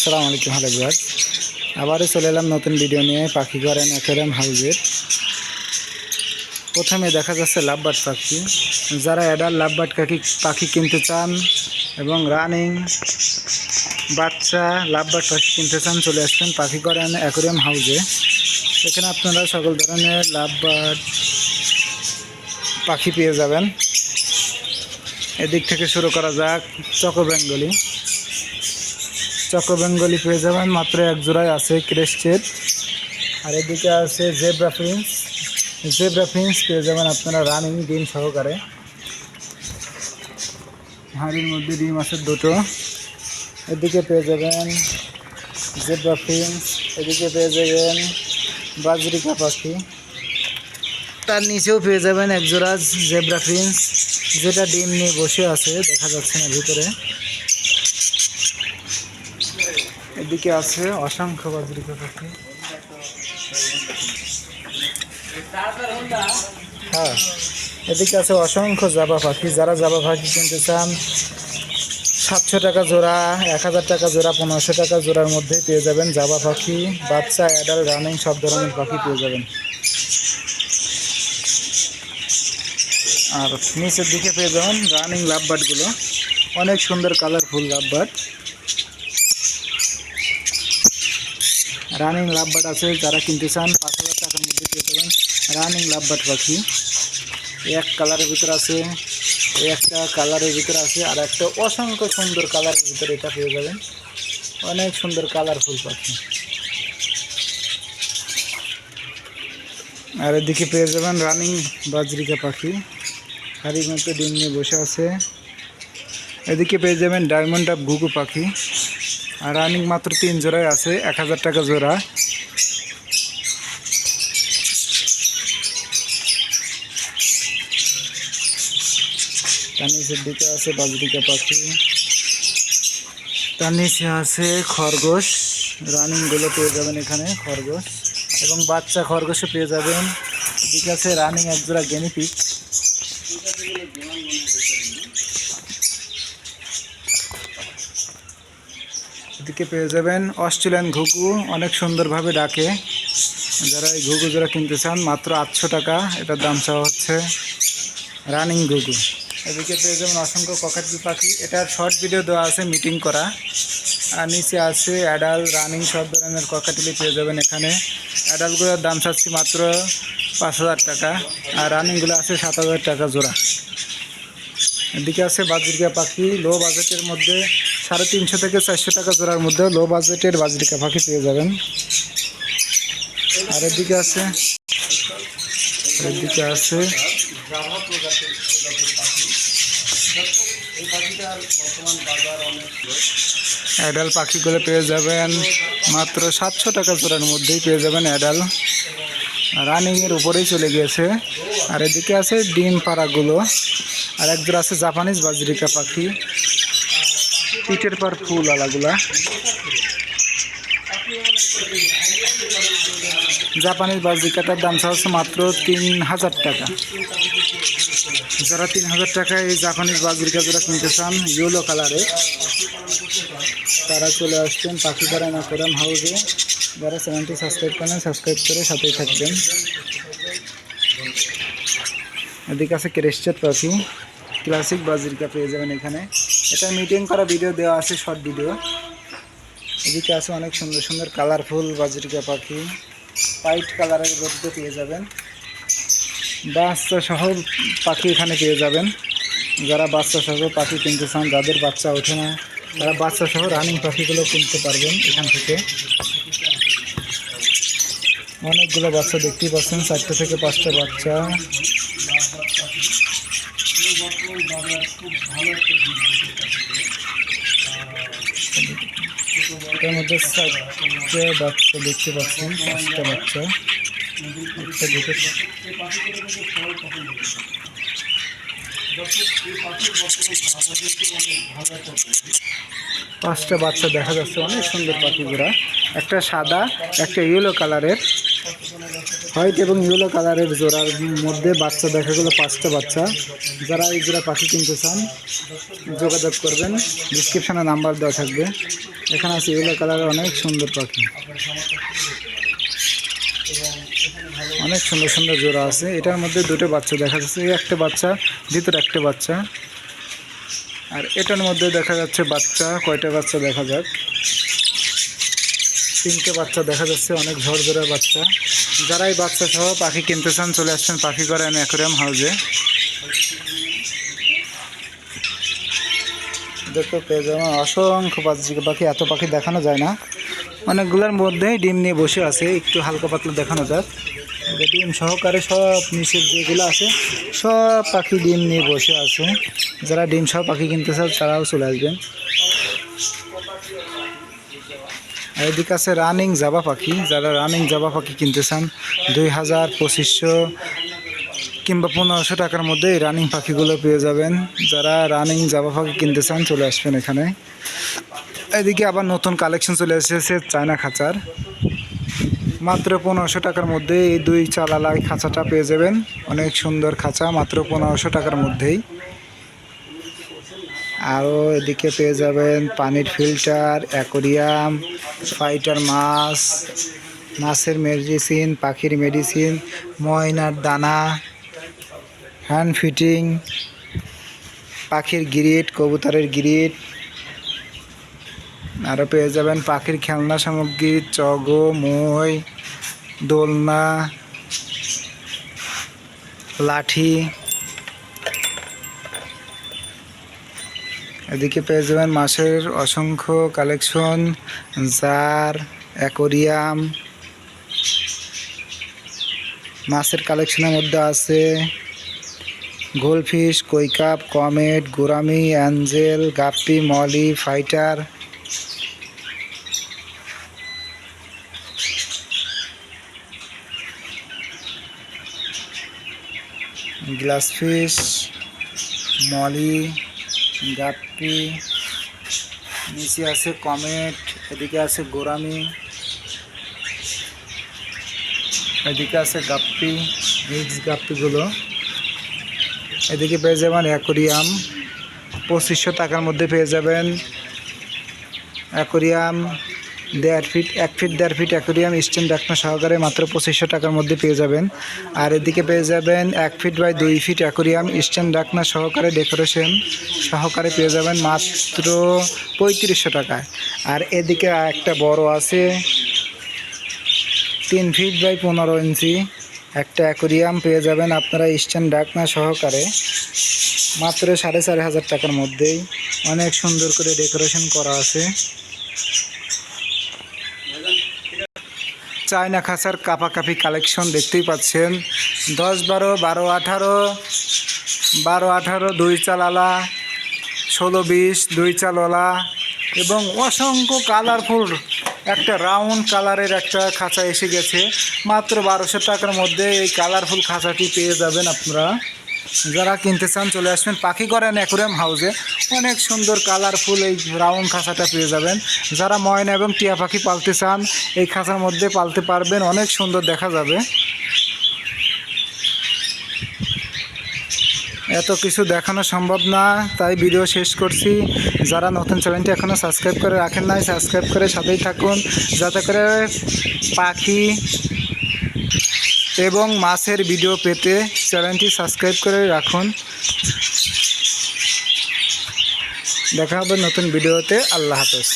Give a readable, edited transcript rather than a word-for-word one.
আসসালামু আলাইকুম hello viewers, আবারও চলে এলাম নতুন ভিডিও নিয়ে পাখি ঘরের অ্যাকোয়ারিয়াম হাউসের। প্রথমে দেখা যাচ্ছে লাভবার্ড পাখি। যারা অ্যাডাল্ট লাভবার্ড পাখি কিনতে চান এবং রানিং বাচ্চা লাভবার্ড পাখি কিনতে চান, চলে আসবেন পাখি ঘরের অ্যাকোয়ারিয়াম হাউসে। এখানে আপনারা সকল ধরনের লাভবার্ড পাখি পেয়ে যাবেন। এদিক থেকে শুরু করা যাক। চকো বেঙ্গলি পেয়ে যাবেন, মাত্র এক জোড়ায় আছে ক্রেস্টেড। আর এদিকে আছে জেব্রা প্রিন্স পেয়ে যাবেন আপনারা রানিং ডিম সহকারে। হাঁড়ির মধ্যে ডিম আছে দুটো। এদিকে পেয়ে যাবেন জেব্রা প্রিন্স, এদিকে পেয়ে যাবেন বাজরিকা পাখি। তার নিচেও পেয়ে যাবেন এক জোড়া জেব্রা প্রিন্স, যেটা ডিম নিয়ে বসে আছে, দেখা যাচ্ছে না ভিতরে। এদিকে আছে অসংখ্য বাজরিকা পাখি। হ্যাঁ, এদিকে আছে অসংখ্য জাবা পাখি। যারা জাবা পাখি কিনতে চান 700 টাকা জোড়া, 1000 টাকা জোড়া, 1500 টাকা জোড়ার মধ্যেই পেয়ে যাবেন জাবা পাখি। বাচ্চা, অ্যাডাল্ট, রানিং সব ধরনের পাখি পেয়ে যাবেন। আর নিচের দিকে পেয়ে যাবেন রানিং লাভবার্ডগুলো, অনেক সুন্দর কালারফুল লাভবার্ড। রানিং লাভবার্ড আছে, যারা কিনতে চান 5000 টাকার মধ্যে পেয়ে যাবেন রানিং লাভবার্ড পাখি। এক কালারের ভিতরে আছে, একটা কালারের ভিতরে আছে, আর একটা অসংখ্য সুন্দর কালারের ভিতরে এটা পেয়ে যাবেন। অনেক সুন্দর কালারফুল পাখি। আর এদিকে পেয়ে যাবেন রানিং বাজরিকা পাখি, হাড়ির মধ্যে ডিম নিয়ে বসে আছে। এদিকে পেয়ে যাবেন ডায়মন্ড আপ ঘুঘু পাখি, আর রানিং মাত্র 3 জোড়ায় আছে, 1000 টাকা জোড়া। তার নিচের দিকে আছে বাজরিকা পাখি, তার নিচে আছে খরগোশ। রানিংগুলো পেয়ে যাবেন এখানে, খরগোশ এবং বাচ্চা খরগোশও পেয়ে যাবেন। এদিকে আছে রানিং এক জোড়া গিনিপিগ। এদিকে পেয়ে যাবেন অস্ট্রেলিয়ান ঘুঘু, অনেক সুন্দরভাবে ডাকে। যারা এই ঘুঘু জোড়া কিনতে চান মাত্র 800 টাকা, এটার দাম চাওয়া হচ্ছে রানিং ঘুঘু। এদিকে পেয়ে যাবেন অসংখ্য ককাটেল পাখি, এটার শর্ট ভিডিও দেওয়া আছে মিটিং করা। আর নিচে আছে অ্যাডাল্ট, রানিং সব ধরনের ককাটেলই পেয়ে যাবেন এখানে। অ্যাডাল্টগুলোর দাম চাচ্ছি মাত্র 5000 টাকা, আর রানিংগুলো আছে 7000 টাকা জোড়া। এদিকে আছে বাজরিকা পাখি, লো বাজেটের মধ্যে 350 থেকে 400 টাকা জোড়ার মধ্যে লো বাজেটের বাজরিকা পাখি পেয়ে যাবেন। আর এদিকে আছে অ্যাডাল্ট পাখিগুলো পেয়ে যাবেন মাত্র 700 টাকা জোড়ার মধ্যেই পেয়ে যাবেন অ্যাডাল্ট। রানিংয়ের উপরেই চলে গিয়েছে। আর এদিকে আছে ডিম পাড়াগুলো, আর একজোড়া আছে জাপানিজ বাজরিকা পাখি, পিঠের পর ফুল আলাগুলা। জাপানিজ বাজরিকাটার দাম হচ্ছে মাত্র 3000 টাকা। যারা 3000 টাকায় এই জাপানিজ বাজরিকা যারা কিনতে চান ইয়েলো কালারে, তারা চলে আসবেন পাখি ঘরের অ্যাকোয়ারিয়াম হাউসে। যারা চ্যানেলটি সাবস্ক্রাইব করেন, সাবস্ক্রাইব করে সাথেই থাকবেন। এদিকে আছে ক্রেস্টেড পাখি, ক্লাসিক বাজরিকা পেয়ে যাবেন এখানে। এটা মিটিং করা ভিডিও দেওয়া আছে, শর্ট ভিডিও। এদিকে আছে অনেক সুন্দর সুন্দর কালারফুল বাজরিকা পাখি, হোয়াইট কালারের মধ্যে পেয়ে যাবেন। বাচ্চা সহ পাখি এখানে পেয়ে যাবেন। যারা বাচ্চা সহ পাখি কিনতে চান, যাদের বাচ্চা ওঠে না, তারা বাচ্চা সহ রানিং পাখিগুলো কিনতে পারবেন এখান থেকে। অনেকগুলো বাচ্চা দেখতেই পাচ্ছেন, 4 থেকে 5টা বাচ্চা। এটার মধ্যে 4টে বাচ্চা দেখতে পাচ্ছেন, 5টা বাচ্চা, একটা দুটো। 5টা বাচ্চা দেখা যাচ্ছে, অনেক সুন্দর পাখিগুলা। একটা সাদা, একটা ইয়েলো কালারের। হোয়াইট এবং ইয়েলো কালারের জোড়ার মধ্যে বাচ্চা দেখা গেলো 5টা বাচ্চা। যারা এই জোড়া পাখি কিনতে চান যোগাযোগ করবেন, ডিসক্রিপশানে নাম্বার দেওয়া থাকবে। এখানে আছে ইয়েলো কালারের অনেক সুন্দর পাখি, অনেক সুন্দর সুন্দর জোড়া আছে। এটার মধ্যে 2টো বাচ্চা দেখা যাচ্ছে, একটা বাচ্চা, ভিতরে একটা বাচ্চা। আর এটার মধ্যে দেখা যাচ্ছে বাচ্চা, কয়টা বাচ্চা দেখা যাক, 3টে বাচ্চা দেখা যাচ্ছে, অনেক ঝরঝরা বাচ্চা। যারা এই বাচ্চা সহ পাখি কিনতে চান চলে আসছেন পাখি গড় অ্যান্ড অ্যাকোয়ারিয়াম হাউসে। দেখো পেয়ে যাবেন অসংখ্য পাখি, এত পাখি দেখানো যায় না। অনেকগুলোর মধ্যেই ডিম নিয়ে বসে আছে, একটু হালকা পাতলা দেখানো যাক। ডিম সহকারে সব নিচের যেগুলো আছে সব পাখি ডিম নিয়ে বসে আছে। যারা ডিম সহ পাখি কিনতে চান তারাও চলে আসবেন। আর এদিকে আছে রানিং জাবা পাখি। যারা রানিং জাবা পাখি কিনতে চান 2000, 2500 কিংবা 1500 টাকার মধ্যে এই রানিং পাখিগুলো পেয়ে যাবেন। যারা রানিং জাবা পাখি কিনতে চান চলে আসবেন এখানে। এদিকে আবার নতুন কালেকশন চলে এসেছে চায়না খাঁচার, মাত্র 1500 টাকার মধ্যে এই 2 চালালাই খাঁচাটা পেয়ে যাবেন। অনেক সুন্দর খাঁচা, মাত্র 1500 টাকার মধ্যেই। আরও এদিকে পেয়ে যাবেন পানির ফিল্টার, অ্যাকোরিয়াম, ফাইটার মাছ, মাছের মেডিসিন, পাখির মেডিসিন, ময়নার দানা, হ্যান্ড ফিটিং, পাখির গ্রিড, কবুতরের গ্রিড। আরও পেয়ে যাবেন পাখির খেলনা সামগ্রী, চগো, মই, দোলনা, লাঠি। এদিকে পেয়ে যাবেন মাছের অসংখ্য কালেকশন, জার, অ্যাকোরিয়াম। মাছের কালেকশনের মধ্যে আছে goldfish, koi carp, comet, gourami, angel, guppy, molly, fighter. Glass fish, molly, guppy. নিচে আছে কমেট, এদিকে আছে গোরামি, এদিকে আছে গাপ্পি, মিক্স গাপ্পিগুলো। এদিকে পেয়ে যাবেন অ্যাকোরিয়াম, 2500 টাকার মধ্যে পেয়ে যাবেন aquarium. 1.5 feet 1 feet 1.5 feet aquarium stand ঢাকনা সহকারে মাত্র 2500 টাকার মধ্যে পেয়ে যাবেন। আর এদিকে পেয়ে যাবেন 1 feet by 2 feet aquarium stand ঢাকনা সহকারে ডেকোরেশন সহকারে পেয়ে যাবেন মাত্র 3500 টাকায়। আর এদিকে একটা বড় আছে 3 ফিট বাই 15 ইঞ্চি একটা অ্যাকোরিয়াম পেয়ে যাবেন আপনারা স্ট্যান্ড ঢাকনা সহকারে মাত্র 4500 টাকার মধ্যেই। অনেক সুন্দর করে ডেকোরেশন করা আছে। চায়না খাঁচার কাপাকাপি কালেকশন দেখতেই পাচ্ছেন, 10, 12, 12, 18, 12, 18 2 চালালা, 16, 20 2 চালওয়ালা এবং অসংখ্য কালারফুল একটা রাউন্ড কালারের একটা খাঁচা এসে গেছে। মাত্র 1200 টাকার মধ্যে এই কালারফুল খাঁচাটি পেয়ে যাবেন আপনারা। যারা কিনতে চান চলে আসবেন পাখি গড় অ্যান্ড অ্যাকোয়ারিয়াম হাউসে। অনেক সুন্দর কালারফুল এই রাউন্ড খাঁচাটা পেয়ে যাবেন। যারা ময়না এবং টিয়া পাখি পালতে চান এই খাঁচার মধ্যে পালতে পারবেন, অনেক সুন্দর দেখা যাবে। এত কিছু দেখানো সম্ভব না, তাই ভিডিও শেষ করছি। যারা নতুন চ্যানেলটি এখনও সাবস্ক্রাইব করে রাখেন নাই সাবস্ক্রাইব করে সাথেই থাকুন, যাতে করে পাখি এবং মাছের ভিডিও পেতে চ্যানেলটি সাবস্ক্রাইব করে রাখুন। দেখা হবে নতুন ভিডিওতে। আল্লাহ হাফেজ।